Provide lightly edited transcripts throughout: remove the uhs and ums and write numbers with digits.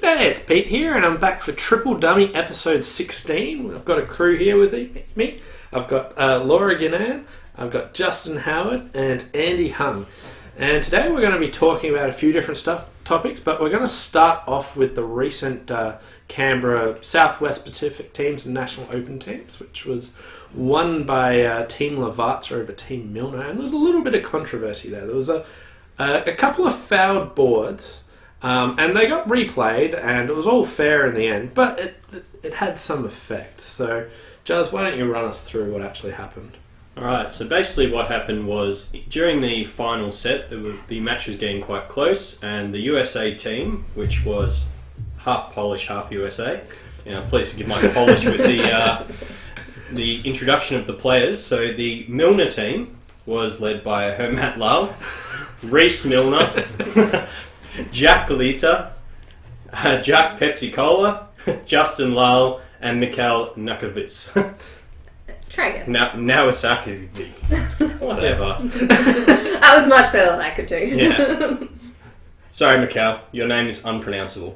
G'day, it's Pete here, and I'm back for Triple Dummy episode 16. I've got a crew here with me. I've got Laura Ginnan, I've got Justin Howard, and Andy Hung. And today we're going to be talking about a few different topics, but we're going to start off with the recent Canberra Southwest Pacific teams and National Open teams, which was won by Team Lavazza over Team Milner. And there was a little bit of controversy there. There was a couple of fouled boards. And they got replayed, and it was all fair in the end, but it had some effect. So, Jazz, why don't you run us through what actually happened? Alright, so basically what happened was, during the final set, the match was getting quite close, and the USA team, which was half Polish, half USA, please forgive my Polish with the introduction of the players. So the Milner team was led by Hermat Lal, Reese Milner, Jack Lita, Jack Pepsi Cola, Justin Lal, and Mikhail Nakovitz. Try again. Nawasaki. Whatever. That was much better than I could do. Yeah. Sorry, Mikhail. Your name is unpronounceable.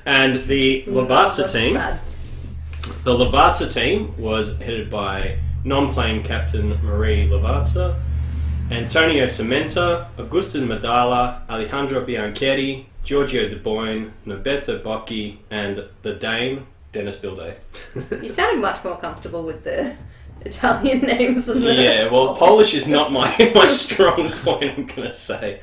And the Lavazza team. The Lavazza team was headed by non-playing captain Marie Lavazza, Antonio Cimenta, Agustin Madala, Alejandro Bianchetti, Giorgio De Boyne, Norberto Bocchi, and the Dane, Dennis Bilday. You sounded much more comfortable with the Italian names than the... Yeah, well, Polish is not my strong point, I'm going to say.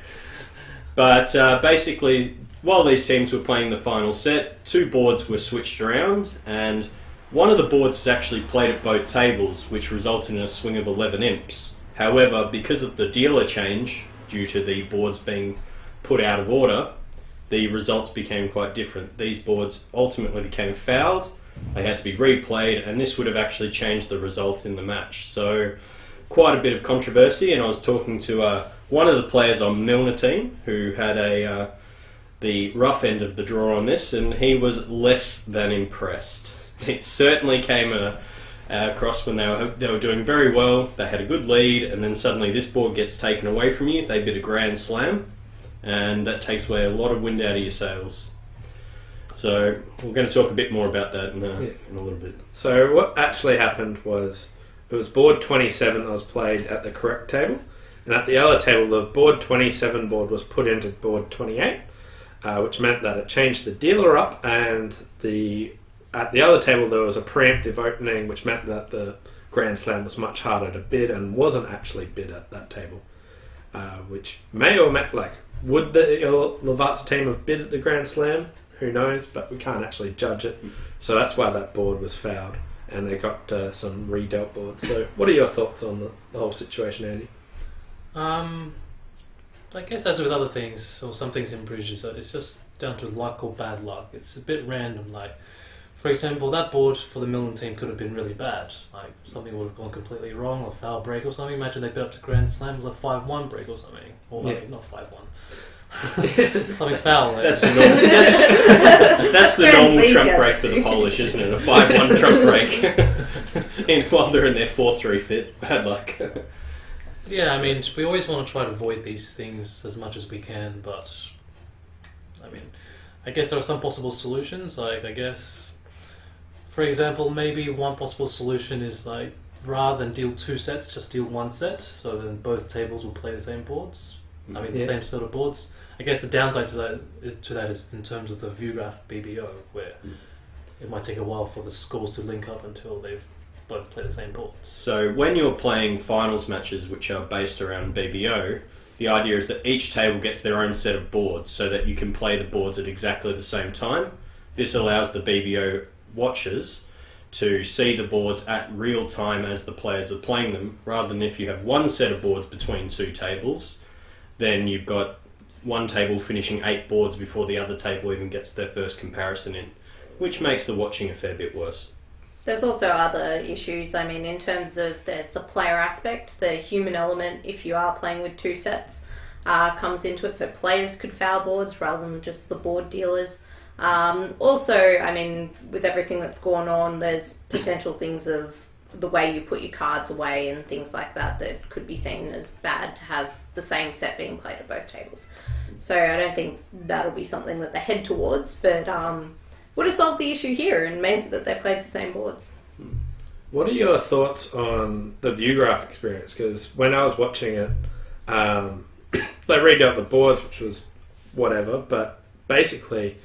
But basically, while these teams were playing the final set, two boards were switched around, and one of the boards was actually played at both tables, which resulted in a swing of 11 imps. However, because of the dealer change, due to the boards being put out of order, the results became quite different. These boards ultimately became fouled, they had to be replayed, and this would have actually changed the result in the match. So, quite a bit of controversy, and I was talking to one of the players on Milner team, who had the rough end of the draw on this, and he was less than impressed. It certainly came across when they were doing very well, they had a good lead, and then suddenly this board gets taken away from you, they bid a grand slam, and that takes away a lot of wind out of your sails. So we're going to talk a bit more about that in a little bit. So what actually happened was, it was board 27 that was played at the correct table, and at the other table the board 27 board was put into board 28, which meant that it changed the dealer up, and at the other table there was a preemptive opening, which meant that the Grand Slam was much harder to bid and wasn't actually bid at that table. Which may or may, would the Lavazza team have bid at the Grand Slam? Who knows, but we can't actually judge it. So that's why that board was fouled, and they got some redealt boards. So what are your thoughts on the whole situation, Andy? I guess as with other things, or some things in bridges, it's just down to luck or bad luck. It's a bit random, for example, that board for the Milner team could have been really bad. Something would have gone completely wrong, or a foul break or something. Imagine they bid up to Grand Slam, it was a 5-1 break or something. Or not 5-1. Something foul. That's the normal trump break for the Polish, isn't it? A 5-1 trump break. While they're in their 4-3 fit. Bad luck. Yeah, we always want to try to avoid these things as much as we can, but I guess there are some possible solutions. For example, maybe one possible solution is rather than deal two sets, just deal one set, so then both tables will play the same boards. The same sort of boards. I guess the downside to that is in terms of the ViewGraph BBO, where it might take a while for the scores to link up until they've both played the same boards. So when you're playing finals matches which are based around BBO, the idea is that each table gets their own set of boards so that you can play the boards at exactly the same time. This allows the BBO watchers to see the boards at real time as the players are playing them, rather than if you have one set of boards between two tables, then you've got one table finishing 8 boards before the other table even gets their first comparison in, which makes the watching a fair bit worse. There's also other issues. In terms of, there's the player aspect, the human element, if you are playing with two sets, comes into it. So players could foul boards rather than just the board dealers. Also, with everything that's gone on, there's potential things of the way you put your cards away and things like that that could be seen as bad to have the same set being played at both tables. So I don't think that'll be something that they head towards, but would have solved the issue here and meant that they played the same boards. What are your thoughts on the view graph experience? Because when I was watching it, they read out the boards, which was whatever, but basically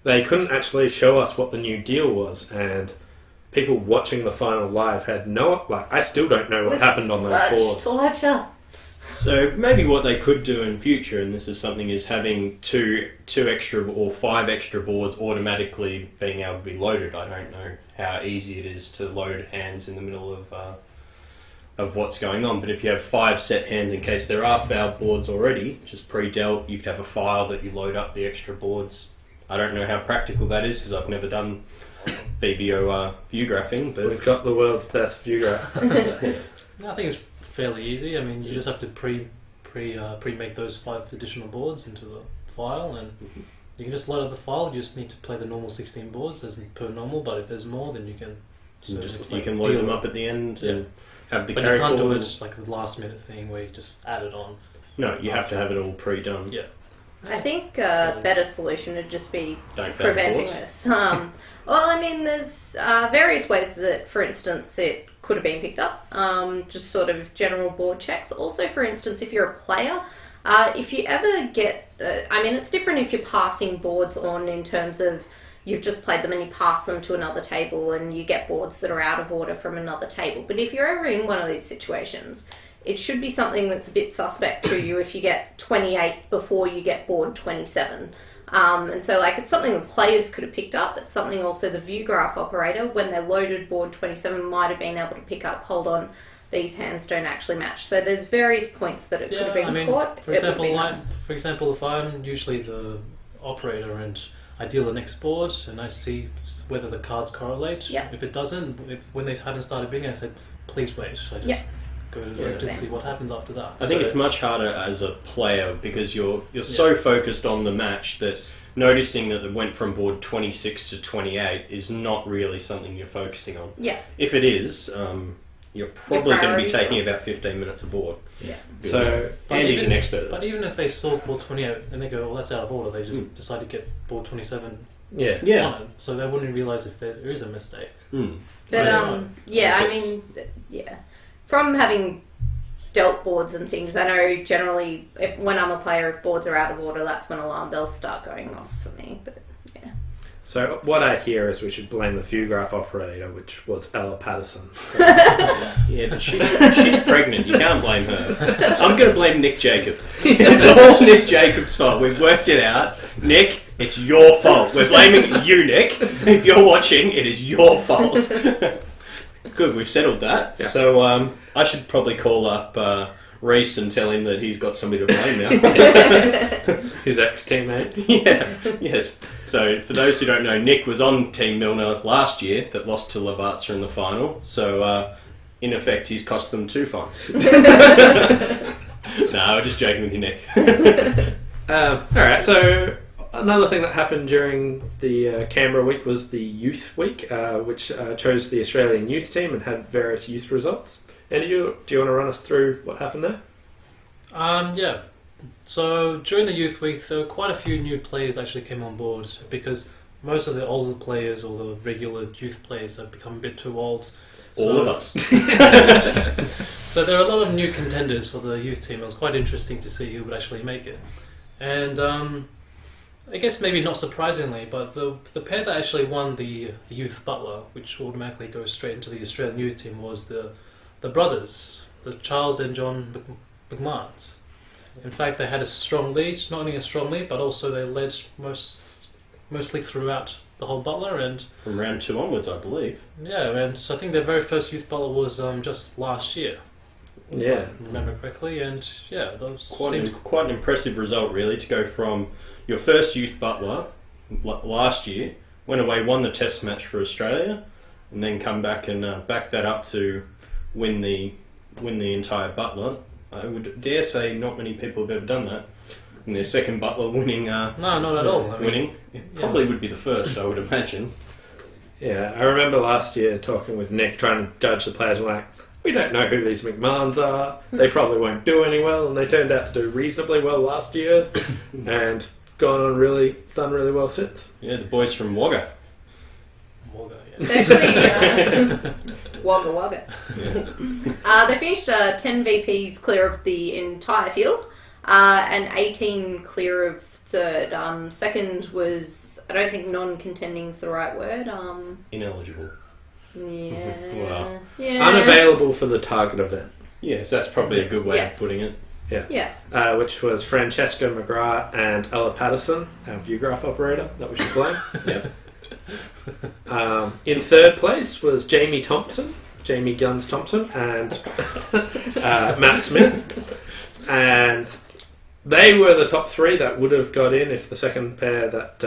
they couldn't actually show us what the new deal was, and people watching the final live had no... I still don't know what happened on those boards. Torture. So maybe what they could do in future, and this is something, is having two extra or 5 extra boards automatically being able to be loaded. I don't know how easy it is to load hands in the middle of what's going on, but if you have 5 set hands in case there are foul boards already, just pre-dealt, you could have a file that you load up the extra boards. I don't know how practical that is because I've never done BBO view graphing, but We've got the world's best view graph. I think it's fairly easy. I mean, you just have to pre-make those 5 additional boards into the file, and you can just load up the file. You just need to play the normal 16 boards as per normal, but if there's more, then you can you can load them up at the end and have the but carry you can't do forward. it like the last minute thing where you just add it on. No, you have to have it all pre-done. Yeah. I think a better solution would just be Don't fail preventing boards. this. Well, I mean, there's various ways that, for instance, it could have been picked up. Just sort of general board checks. Also, for instance, if you're a player, if you ever get... I mean, it's different if you're passing boards on in terms of you've just played them and you pass them to another table and you get boards that are out of order from another table. But if you're ever in one of these situations, it should be something that's a bit suspect to you if you get 28 before you get board 27. And so, it's something the players could have picked up. It's something also the view graph operator, when they loaded board 27, might have been able to pick up, hold on, these hands don't actually match. So there's various points that it could have been caught. For example, if I'm usually the operator and I deal the next board and I see whether the cards correlate. Yep. If it doesn't, when they hadn't started bidding, I said, please wait. I just go to the left and see what happens after that. I think it's much harder as a player because you're so focused on the match that noticing that it went from board 26 to 28 is not really something you're focusing on. Yeah. If it is, you're probably going to be taking about 15 minutes a board. Yeah. So Andy's an expert. But even if they saw board 28 and they go, well, that's out of order, they just decide to get board 27 yeah. on it. So they wouldn't realise if there is a mistake. But, I mean, from having dealt boards and things, I know generally when I'm a player, if boards are out of order, that's when alarm bells start going off for me. But So what I hear is we should blame the view graph operator, which was Ella Patterson. So, Yeah, but she's pregnant. You can't blame her. I'm going to blame Nick Jacob. It's all Nick Jacob's fault. We've worked it out. Nick, it's your fault. We're blaming you, Nick. If you're watching, it is your fault. Good, we've settled that. Yeah. So I should probably call up Reese and tell him that he's got somebody to blame now. his ex-teammate. Yeah, yes. So for those who don't know, Nick was on Team Milner last year that lost to Lavazza in the final. So in effect, he's cost them 2 fines. No, I'm just joking with you, Nick. Alright, so another thing that happened during the Canberra week was the Youth Week, which chose the Australian youth team and had various youth results. Andy, do you want to run us through what happened there? Yeah. So during the Youth Week, there were quite a few new players that actually came on board because most of the older players or the regular youth players have become a bit too old. All of us. So there are a lot of new contenders for the youth team. It was quite interesting to see who would actually make it. And I guess maybe not surprisingly, but the pair that actually won the youth butler, which automatically goes straight into the Australian youth team, was the brothers, the Charles and John McMahons. In fact, they had a strong lead, not only a strong lead, but also they led mostly throughout the whole butler. And From round 2 onwards, I believe. yeah, and so I think their very first youth butler was just last year. Yeah. If I remember correctly, and yeah, those Quite an impressive result, really, to go from your first youth butler last year, went away, won the test match for Australia, and then come back and back that up to win the entire butler. I would dare say not many people have ever done that. And their second butler winning. No, not at all. I mean, winning. It probably would be the first, I would imagine. Yeah, I remember last year talking with Nick, trying to judge the players, and we don't know who these McMahons are. They probably won't do any well, and they turned out to do reasonably well last year, and done really well since. Yeah, the boys from Wagga. Wagga, They actually, Wagga Wagga. They finished 10 VPs clear of the entire field, and 18 clear of third. Second was, I don't think non-contending's the right word. Ineligible. Yeah. Wow. Yeah. Unavailable for the target event. Yes, that's probably a good way of putting it. Yeah. Which was Francesca McGrath and Ella Patterson, our ViewGraph operator that we should blame. In third place was Jamie Guns Thompson, and Matt Smith. And they were the top three that would have got in if the second pair that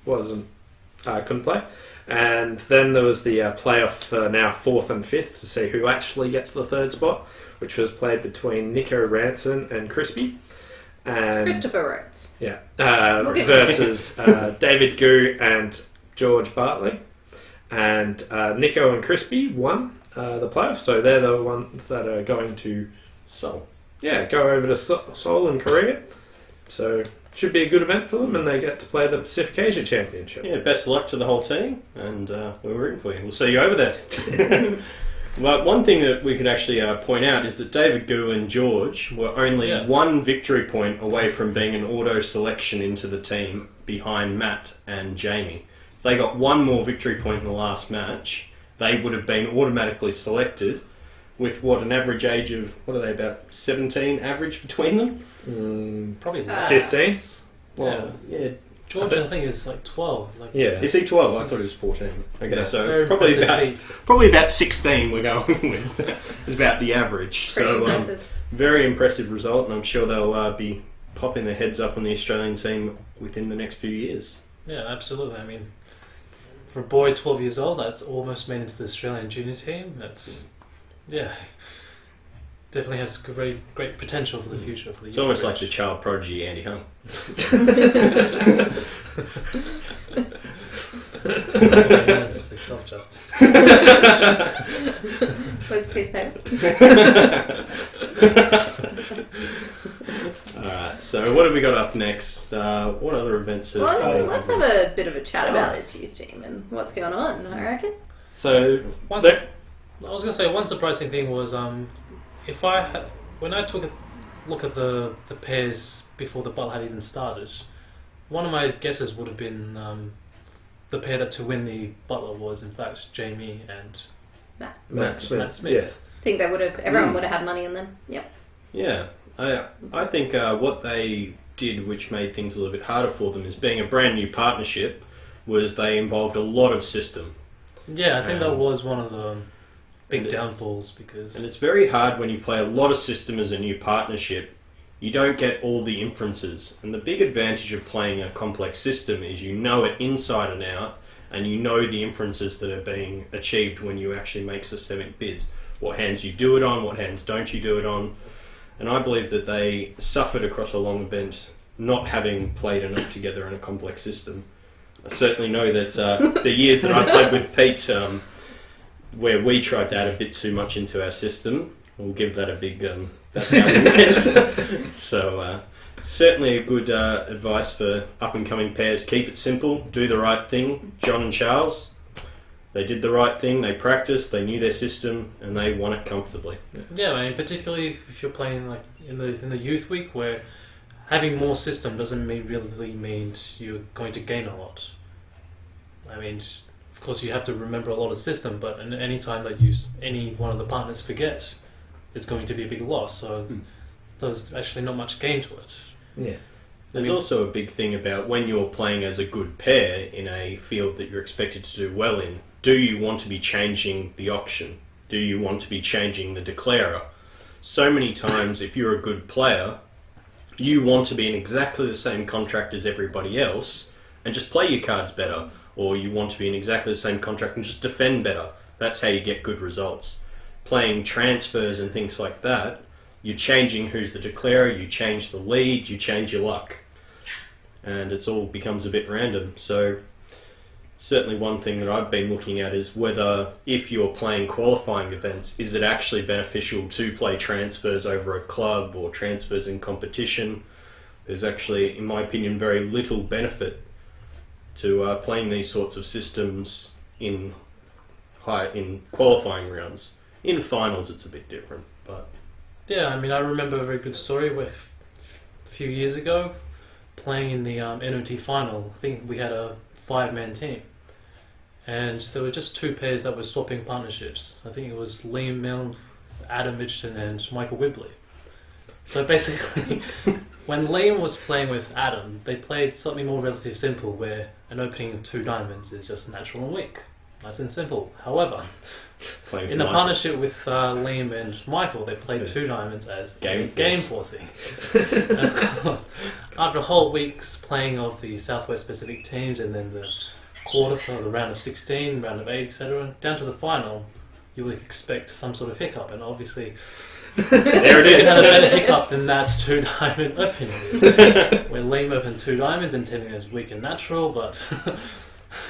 couldn't play. And then there was the playoff for now 4th and 5th to see who actually gets the third spot, which was played between Nico Ranson and Crispy. And Christopher Rhodes. Yeah. Versus David Gu and George Bartley. And Nico and Crispy won the playoff, so they're the ones that are going to Seoul. Yeah, go over to Seoul in Korea. So should be a good event for them, and they get to play the Pacific Asia Championship. Yeah, best of luck to the whole team, and we're rooting for you. We'll see you over there. Well, one thing that we could actually point out is that David Gu and George were only one victory point away from being an auto selection into the team behind Matt and Jamie. If they got one more victory point in the last match, they would have been automatically selected with an average age of, what are they, about 17 average between them? Probably 15. Well, yeah. George, I think, is like 12. Like, Yeah. Is he 12? I thought he was 14. Okay, Yeah. so probably about 16 we're going with. Is about the average. Pretty So impressive. very impressive result, and I'm sure they'll be popping their heads up on the Australian team within the next few years. Yeah, absolutely. I mean, for a boy 12 years old, that's almost made into the Australian junior team. That's, definitely has great potential for the future. For the It's almost like the child prodigy Andy Hung. That's self-justice. Where's the piece of paper? Alright, so what have we got up next? What other events have... Well, let's have a bit of a chat about this youth team and what's going on, I reckon. So I was going to say, one surprising thing was when I took a look at the pairs before the Butler had even started, one of my guesses would have been the pair that to win the Butler was in fact Jamie and Matt Smith. Matt Smith. I think everyone would have had money on them. Yep. Yeah, I think what they did, which made things a little bit harder for them, is being a brand new partnership, was they involved a lot of system. Yeah, I think that was one of the big downfalls because... And it's very hard when you play a lot of system as a new partnership. You don't get all the inferences. And the big advantage of playing a complex system is you know it inside and out, and you know the inferences that are being achieved when you actually make systemic bids. What hands you do it on, what hands don't you do it on. And I believe that they suffered across a long event not having played enough together in a complex system. I certainly know that the years that I played with Pete, where we tried to add a bit too much into our system, we'll give that a big... that's how we went. So certainly a good advice for up-and-coming pairs. Keep it simple, do the right thing. John and Charles, they did the right thing, they practiced, they knew their system, and they won it comfortably. Yeah, I mean, particularly if you're playing like in the youth week, where having more system doesn't really mean you're going to gain a lot. I mean, of course, you have to remember a lot of system, but any time that any one of the partners forget, it's going to be a big loss. So there's actually not much gain to it. Yeah. There's also a big thing about when you're playing as a good pair in a field that you're expected to do well in. Do you want to be changing the auction? Do you want to be changing the declarer? So many times, if you're a good player, you want to be in exactly the same contract as everybody else and just play your cards better. Or you want to be in exactly the same contract and just defend better. That's how you get good results. Playing transfers and things like that, you're changing who's the declarer, you change the lead, you change your luck. And it all becomes a bit random. So certainly one thing that I've been looking at is whether, if you're playing qualifying events, is it actually beneficial to play transfers over a club or transfers in competition? There's actually, in my opinion, very little benefit to playing these sorts of systems in qualifying rounds. In finals, it's a bit different, but Yeah, I mean, I remember a very good story where a few years ago, playing in the NOT final, I think we had a 5-man team. And there were just 2 pairs that were swapping partnerships. I think it was Liam Milne, Adam Mitchell, and Michael Wibley. So basically, when Liam was playing with Adam, they played something more relatively simple, where an opening of 2 diamonds is just natural and weak. Nice and simple. However, in a partnership with Liam and Michael, they played 2 diamonds as game forcing. And of course, after a whole week's playing of the Southwest Pacific teams, and then the quarter for the round of 16, round of 8, etc., down to the final, you would expect some sort of hiccup, and obviously there it is. We had a better hiccup than that 2 diamond opening, where Liam opened 2 diamonds, intending it as weak and natural, but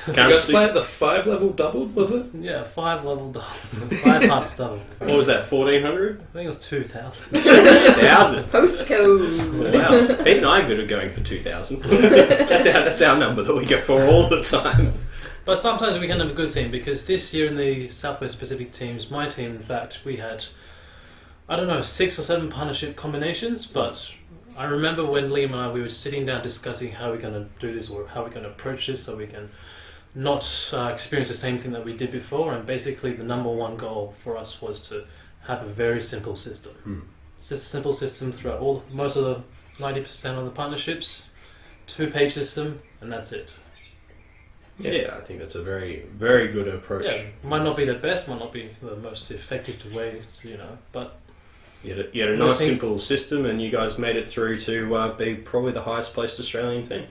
You guys play at the 5-level doubled, was it? yeah, 5 level double, 5 hearts double. what was that, 1400? I think it was 2,000. 1,000. Postcode. Wow, Pete and I are good at going for 2,000. That's our number that we go for all the time. But sometimes we can have a good thing, because this year in the Southwest Pacific teams, my team, in fact, we had, I don't know, 6 or 7 partnership combinations, but I remember when Liam and I, we were sitting down discussing how we're going to do this, or how we're going to approach this, so we can not experience the same thing that we did before. And basically the number one goal for us was to have a very simple system. Simple system throughout most of the 90% of the partnerships, 2-page system, and that's it. Yeah, I think that's a very, very good approach. Yeah, might not be the best, might not be the most effective way, but You had a nice simple system, and you guys made it through to be probably the highest placed Australian team.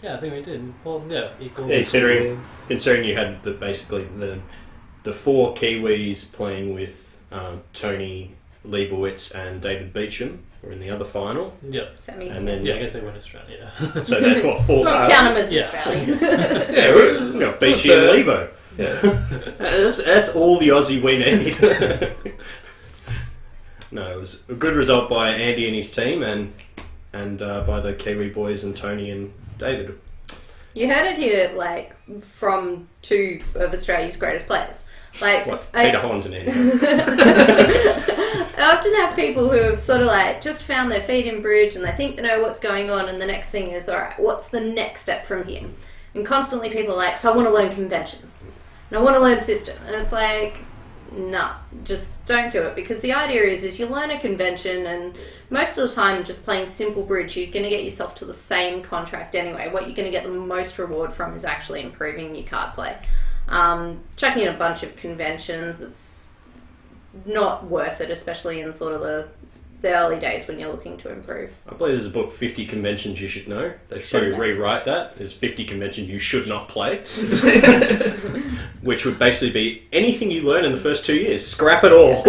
yeah, I think we did. Well, yeah, equal. Yeah, considering you had basically the 4 Kiwis playing with Tony Leibowitz and David Beecham were in the other final. Yeah. Semi. And then Yeah, I guess they weren't Australian, yeah. so that's what 4. We count them as Yeah. Australians. Yeah, we got Beechy and Lebo. Yeah. That's all the Aussie we need. No, it was a good result by Andy and his team, and by the Kiwi boys and Tony and David. You heard it here, like, from 2 of Australia's greatest players. Like, Peter Holland and Andy. I often have people who have sort of like just found their feet in bridge, and they think they know what's going on, and the next thing is, alright, what's the next step from here? And constantly people are like, so I want to learn conventions, and I want to learn system, and it's like, nah, just don't do it, because the idea is you learn a convention, and most of the time just playing simple bridge, you're going to get yourself to the same contract anyway. What you're going to get the most reward from is actually improving your card play. Chucking in a bunch of conventions, it's not worth it, especially in sort of the early days when you're looking to improve. I believe there's a book, 50 Conventions You Should Know. They should probably rewrite that. There's 50 conventions you should not play. Which would basically be anything you learn in the first 2 years. Scrap it all.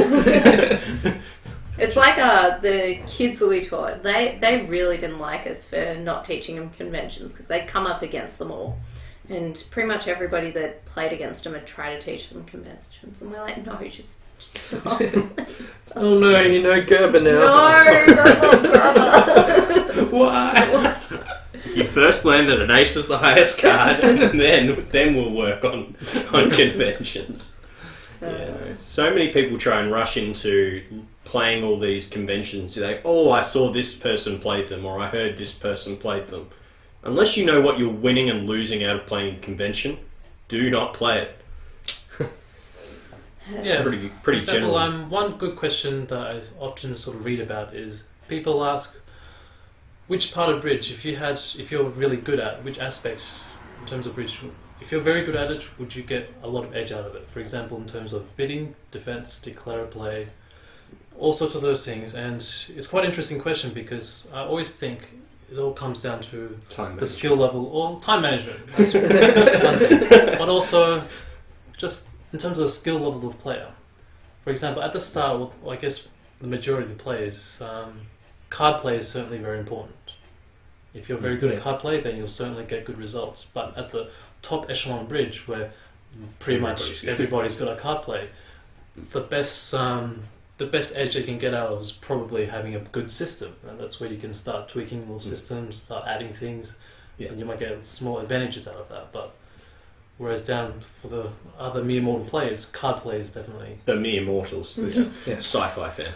It's like the kids that we taught. They really didn't like us for not teaching them conventions, because they'd come up against them all. And pretty much everybody that played against them had tried to teach them conventions. And we're like, no, just stop. Stop. Oh no, you know Gerber now. No, don't love Gerber. Why? You first learn that an ace is the highest card, and then we'll work on conventions. Yeah, no. So many people try and rush into playing all these conventions. You're like, oh, I saw this person played them, or I heard this person played them. Unless you know what you're winning and losing out of playing a convention, do not play it. Yeah, pretty for example, general. one good question that I often sort of read about is people ask, which part of bridge, if you're really good at, which aspect in terms of bridge, if you're very good at it, would you get a lot of edge out of it? For example, in terms of bidding, defense, declare play, all sorts of those things. And it's quite an interesting question, because I always think it all comes down to the skill level or time management. That's one thing. But also just in terms of the skill level of player. For example, at the start, well, I guess the majority of the players, card play is certainly very important. If you're very good at card play, then you'll certainly get good results. But at the top echelon bridge, where pretty much everybody's good at card play, the best edge you can get out of is probably having a good system, and that's where you can start tweaking little systems, start adding things, and you might get small advantages out of that. But whereas down for the other mere mortal players, card play is definitely the mere mortals. This sci-fi fan.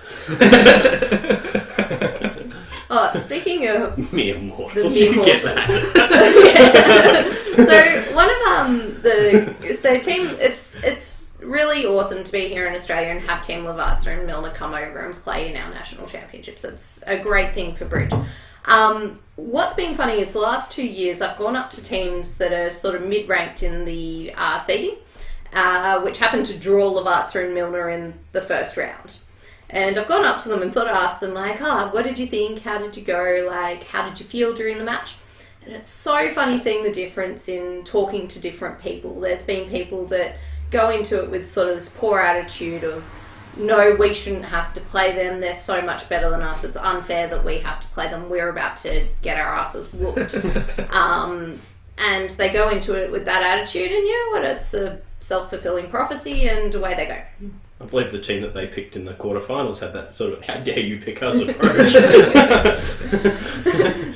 Oh, speaking of mere mortals, you get that. So one of it's really awesome to be here in Australia and have Team Lavazza and Milner come over and play in our national championships. It's a great thing for bridge. What's been funny is the last 2 years I've gone up to teams that are sort of mid-ranked in the seeding, which happened to draw Lavazza and Milner in the first round. And I've gone up to them and sort of asked them, like, what did you think? How did you go? Like, how did you feel during the match? And it's so funny seeing the difference in talking to different people. There's been people that go into it with sort of this poor attitude of, no, we shouldn't have to play them. They're so much better than us. It's unfair that we have to play them. We're about to get our asses whooped. And they go into it with that attitude, and you know what? It's a self-fulfilling prophecy, and away they go. I believe the team that they picked in the quarterfinals had that sort of "how dare you pick us" approach.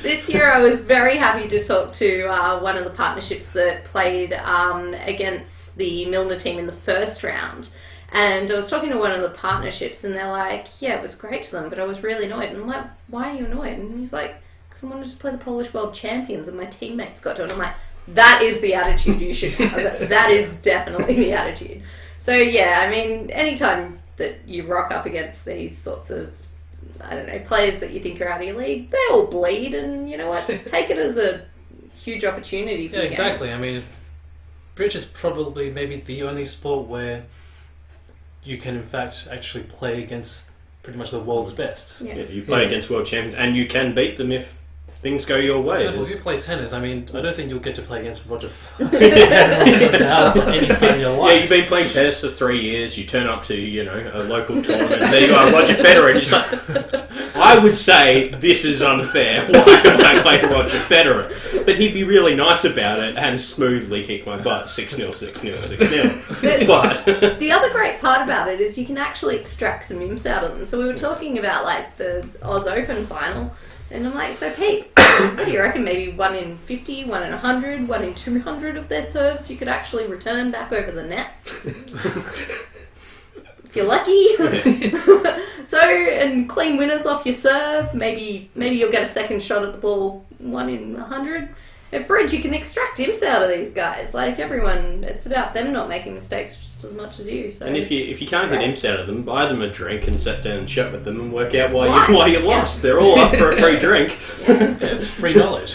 This year I was very happy to talk to one of the partnerships that played against the Milner team in the first round. And I was talking to one of the partnerships and they're like, yeah, it was great to them, but I was really annoyed. And I'm like, why are you annoyed? And he's like, because I wanted to play the Polish World Champions and my teammates got to it. And I'm like, that is the attitude you should have. That is definitely the attitude. So yeah, I mean, anytime that you rock up against these sorts of, I don't know, players that you think are out of your league, they all bleed, and you know what? Take it as a huge opportunity for you. Yeah, exactly. I mean, bridge is probably maybe the only sport where you can in fact actually play against pretty much the world's best. Yeah, you play against world champions, and you can beat them if things go your way. If you play tennis, I mean, I don't think you'll get to play against Roger Federer any time in your life. Yeah, you've been playing tennis for 3 years, you turn up to, you know, a local tournament, and there you are, Roger Federer, and you're like, I would say this is unfair. Why am I playing Roger Federer? But he'd be really nice about it and smoothly kick my butt. 6-0, 6-0, 6-0. But the other great part about it is you can actually extract some imps out of them. So we were talking about like the Oz Open final. And I'm like, so Pete, what do you reckon? Maybe 1 in 50, 1 in 100, 1 in 200 of their serves you could actually return back over the net? If you're lucky. So, and clean winners off your serve. Maybe you'll get a second shot at the ball 1 in 100. At bridge, you can extract imps out of these guys. Like everyone, it's about them not making mistakes just as much as you. So, and if you can't get imps out of them, buy them a drink and sit down and chat with them and work out why you lost. Yeah. They're all up for a free drink. Yeah, it's free knowledge.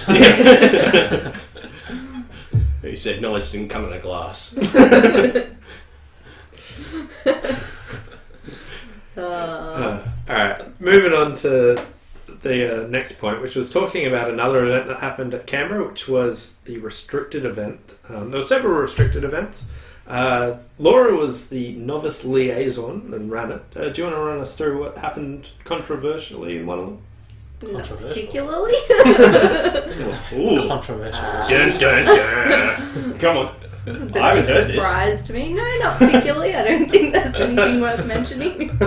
Who said knowledge didn't come in a glass? Alright, moving on to the next point, which was talking about another event that happened at Canberra, which was the restricted event. There were several restricted events. Laura was the novice liaison and ran it. Do you want to run us through what happened controversially in one of them? Not particularly. Ooh. Controversial. Dun, dun, dun. Come on. This is a bit of a surprise to me. No, not particularly. I don't think there's anything worth mentioning.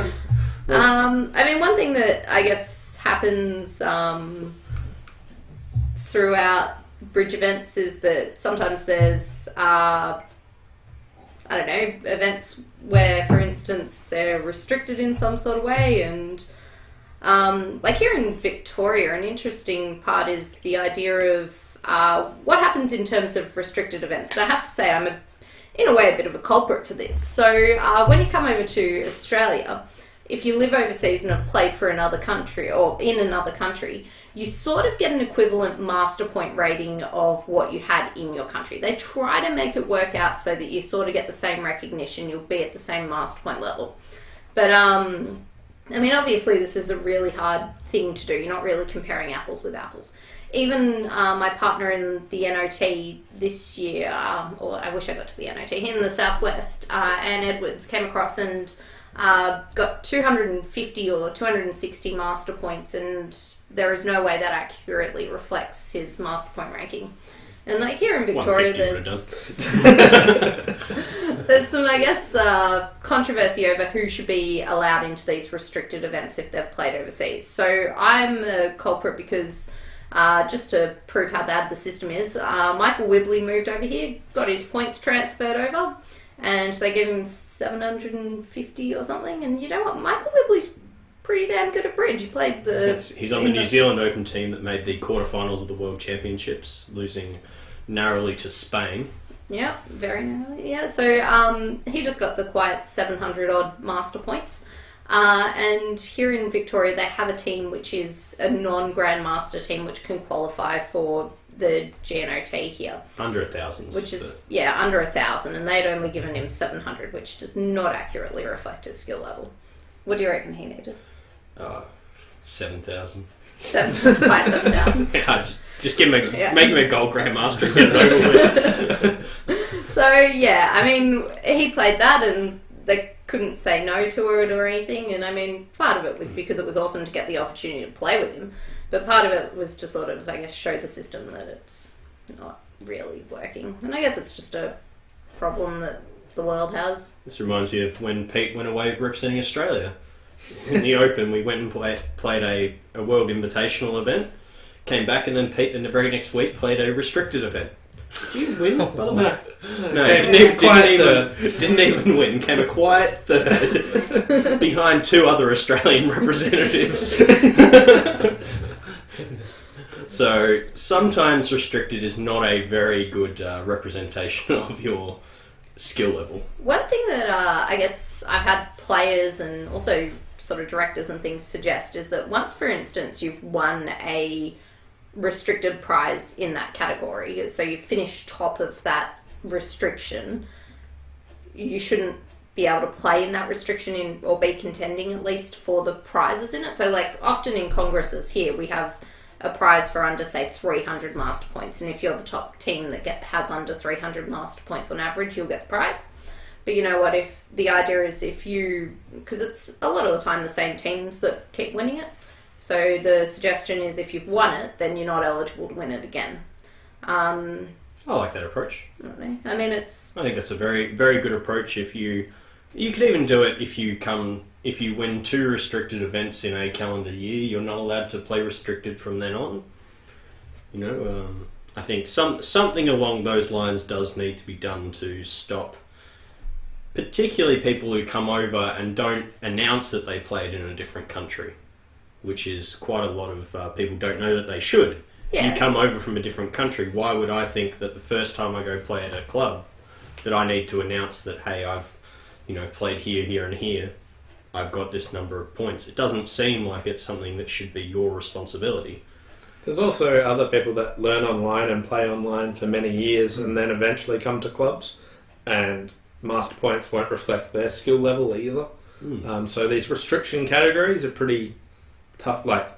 I mean, one thing that I guess happens throughout bridge events is that sometimes there's events where, for instance, they're restricted in some sort of way, and like here in Victoria, an interesting part is the idea of what happens in terms of restricted events. And I have to say, I'm in a way a bit of a culprit for this. So when you come over to Australia, if you live overseas and have played for another country or in another country, you sort of get an equivalent master point rating of what you had in your country. They try to make it work out so that you sort of get the same recognition, you'll be at the same master point level. But, I mean, obviously this is a really hard thing to do. You're not really comparing apples with apples. Even my partner in the NOT this year, or I wish I got to the NOT, in the Southwest, Anne Edwards, came across and got 250 or 260 master points, and there is no way that accurately reflects his master point ranking. And like here in Victoria, there's some, I guess, controversy over who should be allowed into these restricted events if they've played overseas. So I'm a culprit because, just to prove how bad the system is, Michael Wibley moved over here, got his points transferred over, and they gave him 750 or something. And you know what? Michael Wibley's pretty damn good at bridge. He played the... Yes, he's on the New Zealand Open team that made the quarterfinals of the World Championships, losing narrowly to Spain. Yeah, very narrowly. Yeah, so he just got the quiet 700 odd master points. And here in Victoria, they have a team which is a non-grandmaster team which can qualify for the GNOT here. Under 1,000. Which is, under 1,000. And they'd only given him 700, which does not accurately reflect his skill level. What do you reckon he needed? 7,000. 7,000. Yeah, just give him make him a gold grandmaster and get it over with. So yeah, I mean, he played that and they couldn't say no to it or anything. And I mean, part of it was because it was awesome to get the opportunity to play with him, but part of it was to sort of, I guess, show the system that it's not really working. And I guess it's just a problem that the world has. This reminds me of when Pete went away representing Australia. In the Open, we went and played a World Invitational event, came back, and then Pete, the very next week, played a restricted event. Did you win, by the way? No, didn't even win. Came a quiet third behind two other Australian representatives. So sometimes restricted is not a very good representation of your skill level. One thing that I guess I've had players and also sort of directors and things suggest is that once, for instance, you've won a restricted prize in that category, so you finish top of that restriction, you shouldn't be able to play in that restriction or be contending at least for the prizes in it. So like often in congresses here we have a prize for under, say, 300 master points, and if you're the top team that has under 300 master points on average, you'll get the prize. But you know what, if the idea is because it's a lot of the time the same teams that keep winning it, so the suggestion is if you've won it, then you're not eligible to win it again. I like that approach. I mean, I think that's a very, very good approach. If you could even do it if you win 2 restricted events in a calendar year, you're not allowed to play restricted from then on. You know, I think something along those lines does need to be done to stop, particularly people who come over and don't announce that they played in a different country, which is quite a lot of people don't know that they should. Yeah. You come over from a different country, why would I think that the first time I go play at a club that I need to announce that, hey, I've played here, here and here, I've got this number of points? It doesn't seem like it's something that should be your responsibility. There's also other people that learn online and play online for many years and then eventually come to clubs, and master points won't reflect their skill level either. So these restriction categories are pretty tough. Like,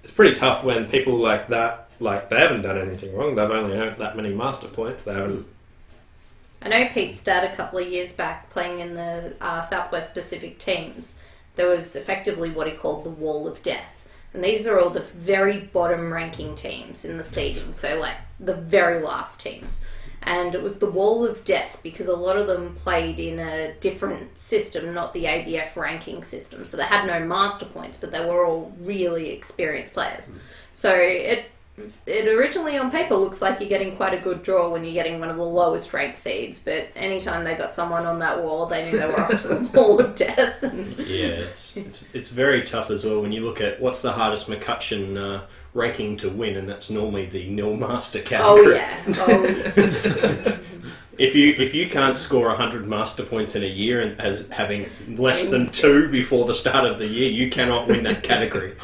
it's pretty tough when people like that, like, they haven't done anything wrong, they've only earned that many master points, they haven't. I know Pete's dad a couple of years back playing in the Southwest Pacific teams, there was effectively what he called the Wall of Death. And these are all the very bottom ranking teams in the seeding, so like the very last teams. And it was the Wall of Death because a lot of them played in a different system, not the ABF ranking system. So they had no master points, but they were all really experienced players. So it originally on paper looks like you're getting quite a good draw when you're getting one of the lowest ranked seeds, but anytime they got someone on that wall, they knew they were up to the Wall of Death. Yeah, it's very tough as well when you look at what's the hardest McCutcheon ranking to win, and that's normally the nil master category. If you can't score 100 master points in a year and as having less than 2 before the start of the year, you cannot win that category.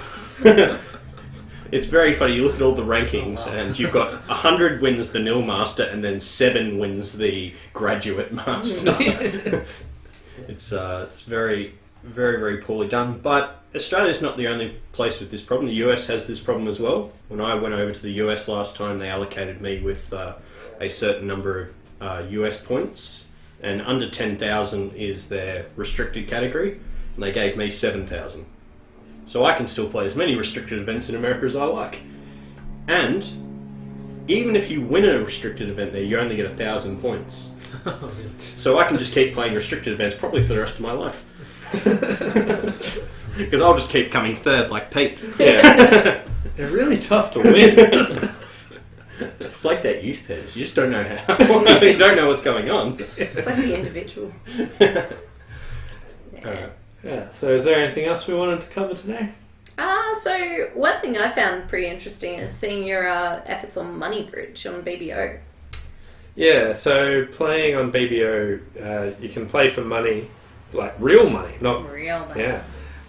It's very funny. You look at all the rankings, and you've got 100 wins the nil master, and then 7 wins the graduate master. It's very, very, very poorly done. But Australia's not the only place with this problem. The US has this problem as well. When I went over to the US last time, they allocated me with a certain number of US points, and under 10,000 is their restricted category, and they gave me 7,000. So I can still play as many restricted events in America as I like. And even if you win a restricted event there, you only get 1,000 points. So I can just keep playing restricted events probably for the rest of my life. Because I'll just keep coming third like Pete. Yeah. They're really tough to win. It's like that youth pairs. You just don't know how. You don't know what's going on. It's like the individual. Alright. Yeah, so is there anything else we wanted to cover today? So one thing I found pretty interesting is seeing your efforts on Money Bridge on BBO. Yeah, so playing on BBO, you can play for money, like real money, not... Real money. Yeah.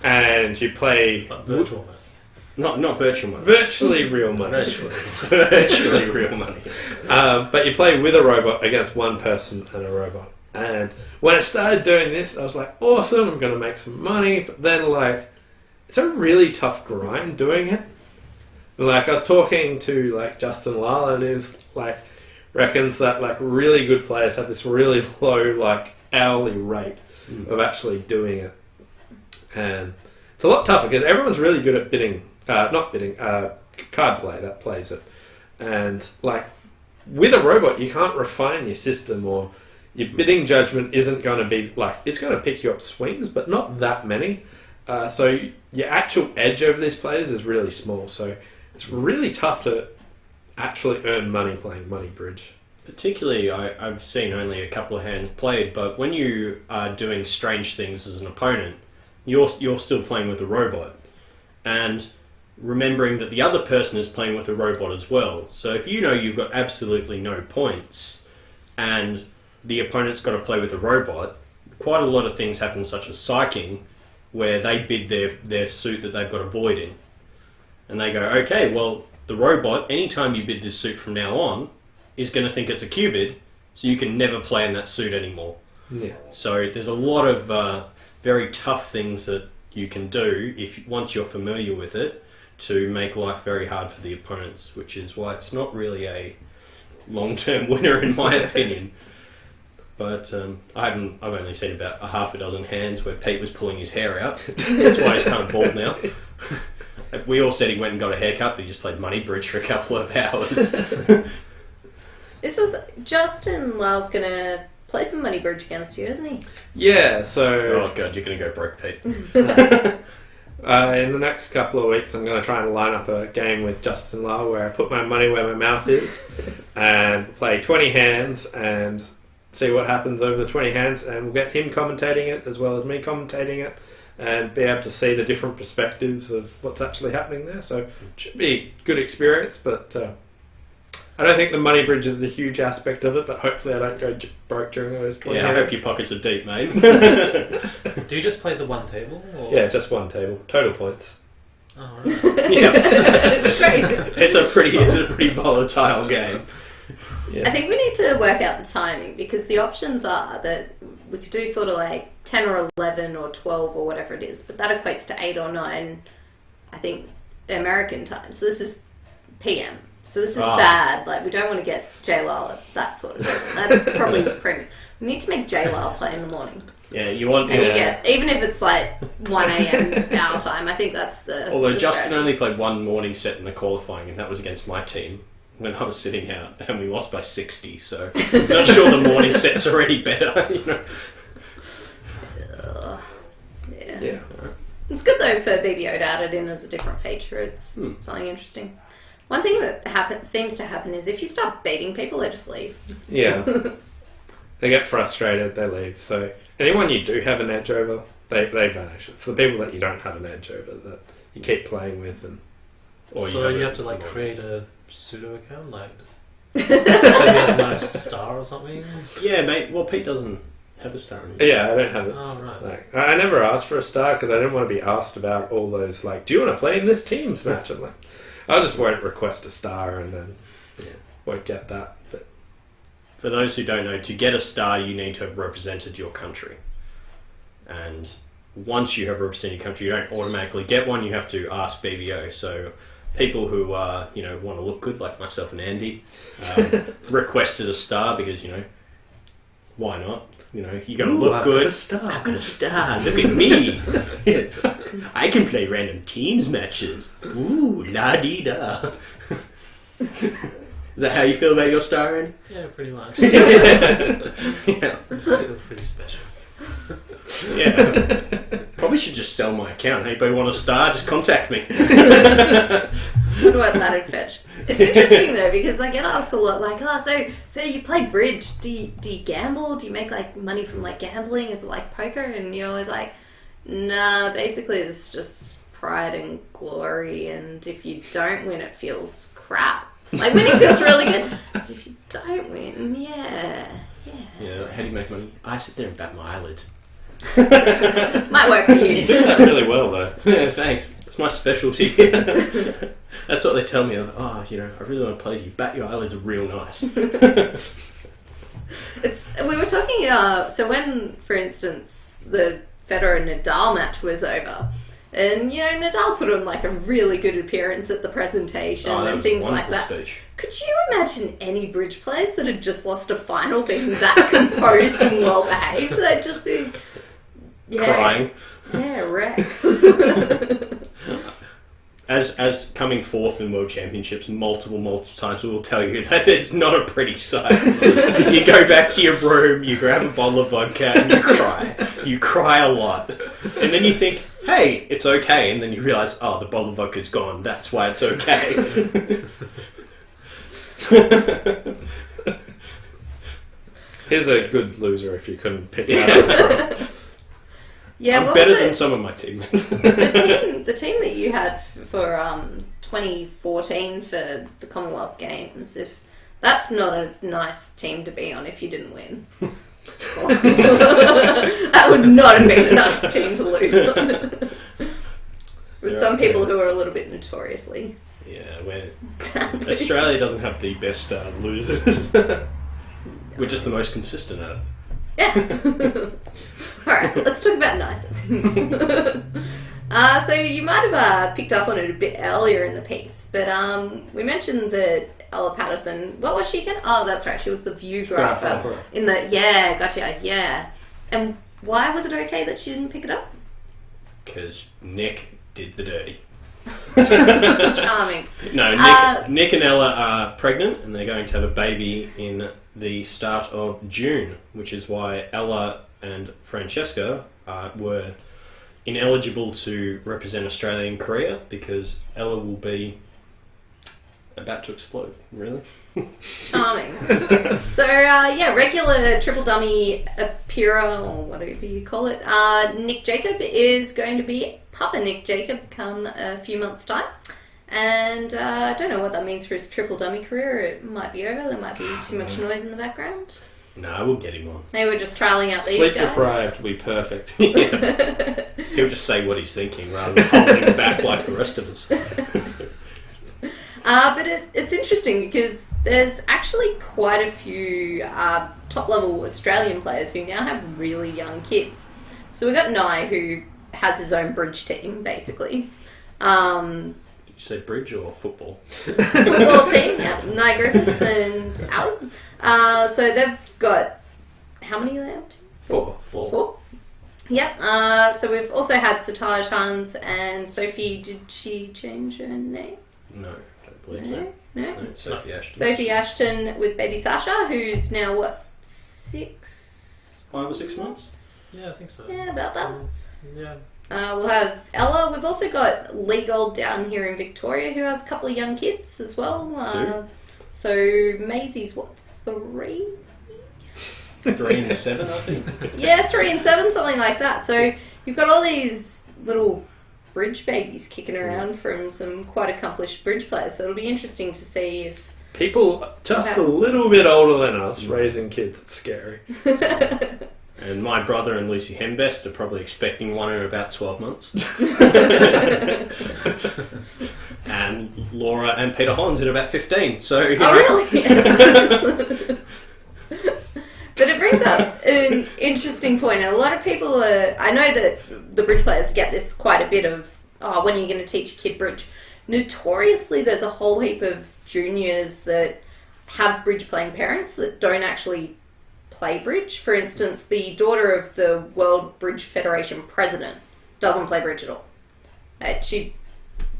And you play... But virtual money. Not virtual money. Virtually real money. Virtually real money. But you play with a robot against one person and a robot. And when I started doing this, I was like, awesome, I'm going to make some money. But then, like, it's a really tough grind doing it. Like, I was talking to, like, Justin Lala, and he was, like, reckons that, like, really good players have this really low, like, hourly rate of actually doing it. And it's a lot tougher because everyone's really good at card play that plays it. And, like, with a robot, you can't refine your system, or your bidding judgment isn't going to be, like, it's going to pick you up swings, but not that many. So your actual edge over these players is really small. So it's really tough to actually earn money playing Money Bridge. Particularly, I've seen only a couple of hands played, but when you are doing strange things as an opponent, you're still playing with a robot. And remembering that the other person is playing with a robot as well. So if you know you've got absolutely no points, and the opponent's got to play with a robot, quite a lot of things happen, such as psyching, where they bid their suit that they've got a void in. And they go, okay, well, the robot, anytime you bid this suit from now on, is going to think it's a Q bid, so you can never play in that suit anymore. Yeah. So there's a lot of very tough things that you can do once you're familiar with it, to make life very hard for the opponents, which is why it's not really a long-term winner in my opinion. But I've only seen about a half a dozen hands where Pete was pulling his hair out. That's why he's kind of bald now. We all said he went and got a haircut, but he just played Money Bridge for a couple of hours. This is Justin Lyle's going to play some Money Bridge against you, isn't he? Yeah, so... Oh god, you're going to go broke, Pete. In the next couple of weeks, I'm going to try and line up a game with Justin Lyle where I put my money where my mouth is and play 20 hands and see what happens over the 20 hands, and we'll get him commentating it as well as me commentating it, and be able to see the different perspectives of what's actually happening there. So it should be a good experience, but I don't think the Money Bridge is the huge aspect of it, but hopefully I don't go broke during those 20 Yeah, hands. I hope your pockets are deep, mate. Do you just play the one table? Or? Yeah, just one table. Total points. Oh, right. Yeah. It's a pretty volatile game. Yeah. I think we need to work out the timing, because the options are that we could do sort of like 10 or 11 or 12 or whatever it is, but that equates to 8 or 9, I think, American time. So this is PM. So this is bad. Like, we don't want to get J-Lyle at that sort of thing. That's probably his premium. We need to make J-Lyle play in the morning. Yeah, you want... And you get, even if it's like 1 a.m. our time, I think that's the... Although the Justin strategy. only played one morning set in the qualifying, and that was against my team when I was sitting out, and we lost by 60, so I'm not sure the morning sets are any better, you know. Yeah. It's good though for BBO to add it in as a different feature. It's something interesting. One thing that seems to happen is if you start beating people, they just leave. Yeah. They get frustrated, they leave. So anyone you do have an edge over, they vanish. It's the people that you don't have an edge over that you keep playing with. So you have to like create a pseudo account, like just so you have no star or something. Yeah, mate. Well, Pete doesn't have a star anymore. Yeah, I don't have it. Oh, right. Like, I never asked for a star because I didn't want to be asked about all those, like, do you want to play in this team's match? I'm like, I just won't request a star and then won't get that. But For those who don't know, to get a star, you need to have represented your country. And once you have represented your country, you don't automatically get one. You have to ask BBO. So people who want to look good, like myself and Andy, requested a star because, why not? You know, you got to look I've good. got a star. I've got a star. Look at me. I can play random teams matches. Ooh, la dee da. Is that how you feel about your star, Andy? Yeah, pretty much. Yeah. It's pretty special. Yeah. Probably should just sell my account. Anybody want a star? Just contact me. I wonder what that'd fetch. It's interesting though, because I get asked a lot, like, so you play bridge? Do you gamble? Do you make like money from like gambling? Is it like poker? And you're always like, nah. Basically, it's just pride and glory. And if you don't win, it feels crap. Like winning feels really good, but if you don't win, yeah. Yeah. How do you make money? I sit there and bat my eyelids. Might work for You you. do that really well, though. Yeah, thanks. It's my specialty. That's what they tell me. Oh, you know, I really want to play you. Bat your eyelids are real nice. We were talking. So when, for instance, the Federer and Nadal match was over, and you know Nadal put on like a really good appearance at the presentation That and was things a like wonderful that. speech. Could you imagine any bridge players that had just lost a final being that composed and well behaved? They'd just be Crying. Yeah, Rex. As coming fourth in world championships multiple times, we will tell you that it's not a pretty sight. You go back to your room, you grab a bottle of vodka, and you cry. You cry a lot, and then you think, "Hey, it's okay," and then you realise, "Oh, the bottle of vodka's gone. That's why it's okay." Here's a good loser if you couldn't pick that up from. Yeah, I'm what better was than it? some of my teammates. The team that you had for 2014 for the Commonwealth Games, if that's not a nice team to be on if you didn't win. That would not have been a nice team to lose on. With some people who are a little bit notoriously Yeah, where bad losers. Australia doesn't have the best losers. We're just the most consistent at it. Yeah. Alright, let's talk about nicer things. So you might have picked up on it a bit earlier in the piece, but we mentioned that Ella Patterson, what was she again? Oh, that's right, she was the viewgrapher in the, yeah, gotcha, yeah. And why was it okay that she didn't pick it up? Because Nick did the dirty. Charming. No, Nick and Ella are pregnant and they're going to have a baby in the start of June, which is why Ella and Francesca were ineligible to represent Australia in Korea, because Ella will be about to explode, really. Charming. So, regular triple dummy appearer, or whatever you call it, Nick Jacob is going to be Papa Nick Jacob come a few months' time. And I don't know what that means for his triple dummy career. It might be over. There might be too much noise in the background. No, we'll get him on. They were just trialling out these Sleep guys. deprived will be perfect. Yeah. He'll just say what he's thinking rather than holding back like the rest of us. But it's interesting because there's actually quite a few top-level Australian players who now have really young kids. So we've got Nye, who has his own bridge team, basically. You say bridge or football? Football team, yeah. Nye Griffiths and Ali. So they've got... How many are they up to? Four. Yep. So we've also had Sataj Hans and Sophie. Did she change her name? No, don't believe so. No? No, Sophie Ashton. Sophie Ashton with baby Sasha, who's now, what, 6... 5 or 6 months? Yeah, I think so. Yeah, about that. Yeah. We'll have Ella. We've also got Lee Gold down here in Victoria, who has a couple of young kids as well. 2. So Maisie's, what, 3? 3 and 7, I think. Yeah, 3 and 7, something like that. So you've got all these little bridge babies kicking around from some quite accomplished bridge players. So it'll be interesting to see if... People just a little bit older than us raising kids. It's scary. And my brother and Lucy Hembest are probably expecting one in about 12 months. And Laura and Peter Hans in about 15. So, you know. Oh, really? But it brings up an interesting point, and a lot of people I know that the bridge players get this quite a bit of, when are you going to teach a kid bridge? Notoriously, there's a whole heap of juniors that have bridge playing parents that don't actually play bridge. For instance, the daughter of the World Bridge Federation president doesn't play bridge at all. She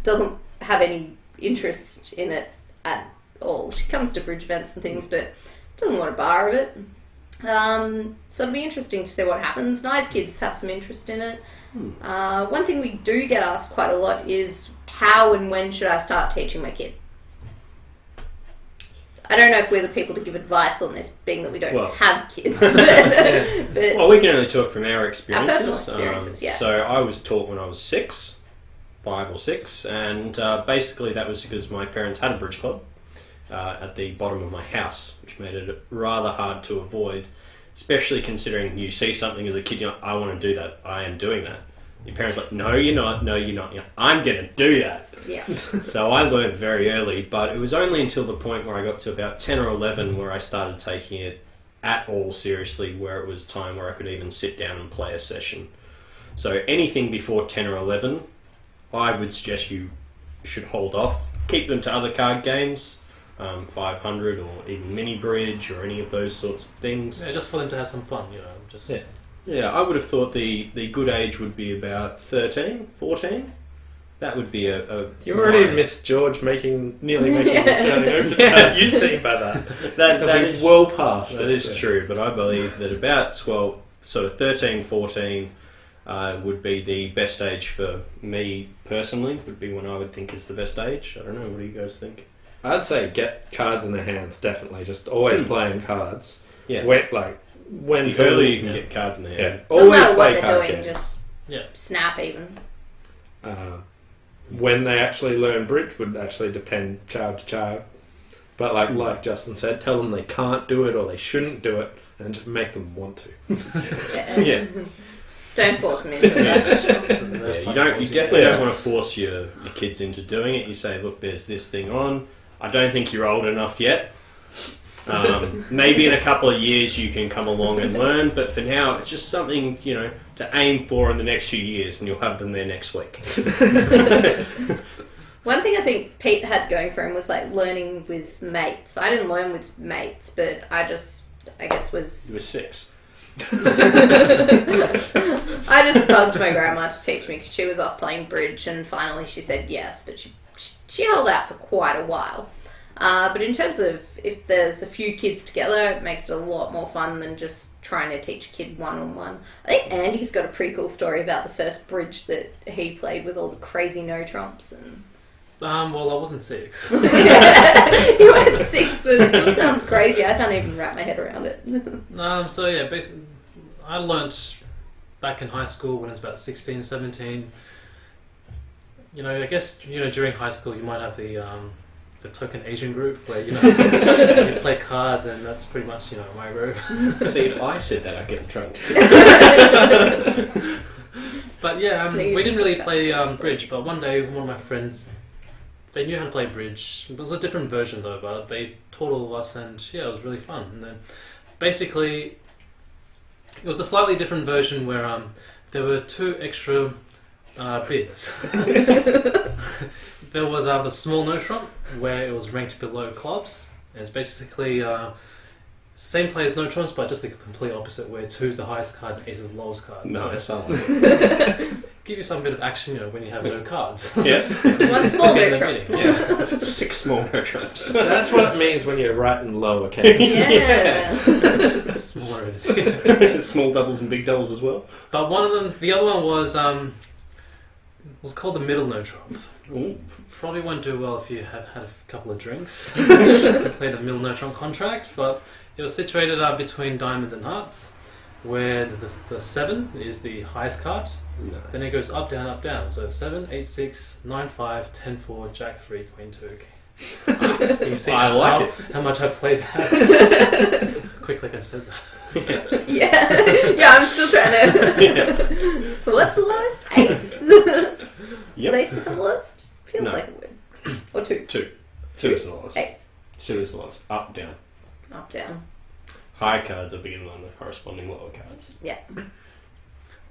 doesn't have any interest in it at all. She comes to bridge events and things, but doesn't want a bar of it. So it'll be interesting to see what happens. Nice kids have some interest in it. One thing we do get asked quite a lot is how and when should I start teaching my kid? I don't know if we're the people to give advice on this, being that we don't have kids. But well, we can only talk from our experiences. Our personal experiences, yeah. So I was taught when I was 5 or 6, and basically that was because my parents had a bridge club at the bottom of my house, which made it rather hard to avoid, especially considering you see something as a kid, you're like, I want to do that, I am doing that. Your parents are like, no you're not, no you're not, I'm going to do that. Yeah. So I learned very early, but it was only until the point where I got to about 10 or 11 where I started taking it at all seriously, where it was time where I could even sit down and play a session. So anything before 10 or 11, I would suggest you should hold off. Keep them to other card games, 500 or even mini bridge or any of those sorts of things. Yeah, just for them to have some fun, Just Yeah, I would have thought the good age would be about 13, 14. That would be a You already missed George nearly making the Australian Open youth team by that. That is well past. That is true, but I believe that about 12, sort of 13, 14 would be the best age for me personally, would be when I would think is the best age. I don't know, what do you guys think? I'd say get cards in their hands, definitely. Just always playing cards. Yeah. When the earlier you can get cards in the hand. Yeah. Doesn't Always matter play what they're card doing, games. just snap even. When they actually learn bridge would actually depend child to child. But like Justin said, tell them they can't do it or they shouldn't do it and just make them want to. Yeah. Don't force them into it, that's for sure. You definitely don't want to force your kids into doing it. You say, look, there's this thing on. I don't think you're old enough yet. Maybe in a couple of years you can come along and learn, but for now it's just something, to aim for in the next few years, and you'll have them there next week. One thing I think Pete had going for him was learning with mates. I didn't learn with mates, but I guess was... You were 6. I just bugged my grandma to teach me because she was off playing bridge, and finally she said yes, but she held out for quite a while. But in terms of if there's a few kids together, it makes it a lot more fun than just trying to teach a kid one-on-one. I think Andy's got a pretty cool story about the first bridge that he played with all the crazy no trumps. And well, I wasn't 6. You weren't 6, but it still sounds crazy. I can't even wrap my head around it. So yeah, basically, I learnt back in high school when I was about 16, 17. I guess during high school you might have the token Asian group where you play cards, and that's pretty much my group. See, if I said that, I'd get in trouble. But yeah, we didn't really play bridge. But one day, one of my friends, they knew how to play bridge. It was a different version though, but they taught all of us, and yeah, it was really fun. And then basically, it was a slightly different version where there were 2 extra bids. There was the small no trump, where it was ranked below clubs. It's basically same play as no trumps, but just the complete opposite, where 2 is the highest card and ace is the lowest card. Nice. So give you some bit of action, when you have no cards. Yeah. One small no trump. Yeah. 6 small no trumps. That's what it means when you're writing lowercase. Yeah. Smaller it is. Small doubles and big doubles as well. But one of them, the other one was called the middle no trump. Ooh. Probably won't do well if you have had a couple of drinks and played a middle no trump contract, but it was situated between diamonds and hearts, where the 7 is the highest card. Nice. Then it goes up, down, up, down. So 7, 8, 6, 9, 5, 10, 4, Jack 3, Queen 2. You see I like it. How much I played that. Quick, like I said that. Yeah, I'm still trying to... So what's the lowest? Ace. Does ace become the lowest? Feels No. like it would. Or 2. 2. 2 is the lowest. Ace. 2 is the lowest. Up, down. Up, down. High cards are bigger than the corresponding lower cards. Yeah.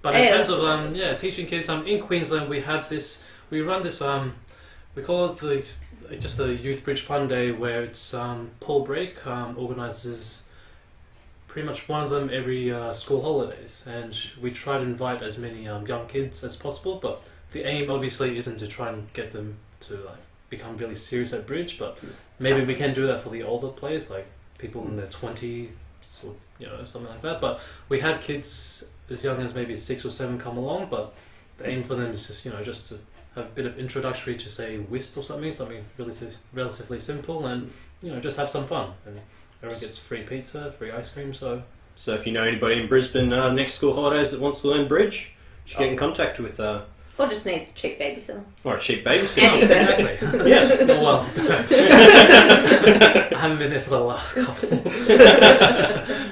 But in terms of teaching kids, in Queensland we have this. We run this. We call it the Youth Bridge Fun Day, where it's Paul Brake organises pretty much one of them every school holidays, and we try to invite as many young kids as possible. But the aim obviously isn't to try and get them to like become really serious at bridge, but maybe we can do that for the older players, like people in their 20s or something like that. But we had kids as young as maybe 6 or 7 come along, but the aim for them is just just to have a bit of introductory to say whist or something relatively simple, and just have some fun. And everyone gets free pizza, free ice cream. So if you know anybody in Brisbane next school holidays that wants to learn bridge, you should get in contact with. Or just needs a cheap babysitter. Or a cheap babysitter. exactly. Yeah. Well, I haven't been there for the last couple,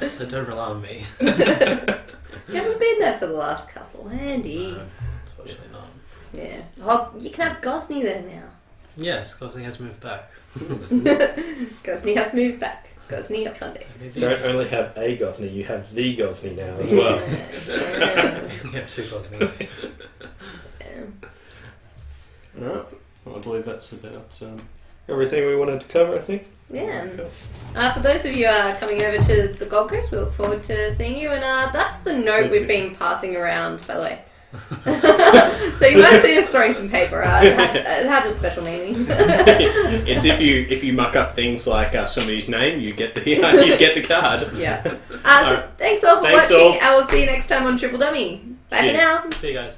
so don't rely on me. You haven't been there for the last couple, Andy. No, unfortunately not. Yeah. Oh, you can have Gosney there now. Yes, Gosling has moved back. Gosney has moved back. Gosney up Sundays. You don't only have a Gosney, you have the Gosney now as well. We have 2 Goslings. Alright, well, I believe that's about Everything we wanted to cover, I think. Yeah. For those of you coming over to the Gold Coast, we look forward to seeing you. And that's the note we've been passing around, by the way. So you might have seen us throwing some paper out. It had a special meaning. it's if you muck up things like somebody's name, you get the card. Yeah. So thanks all for watching. I will see you next time on Triple Dummy. Bye for now. See you guys.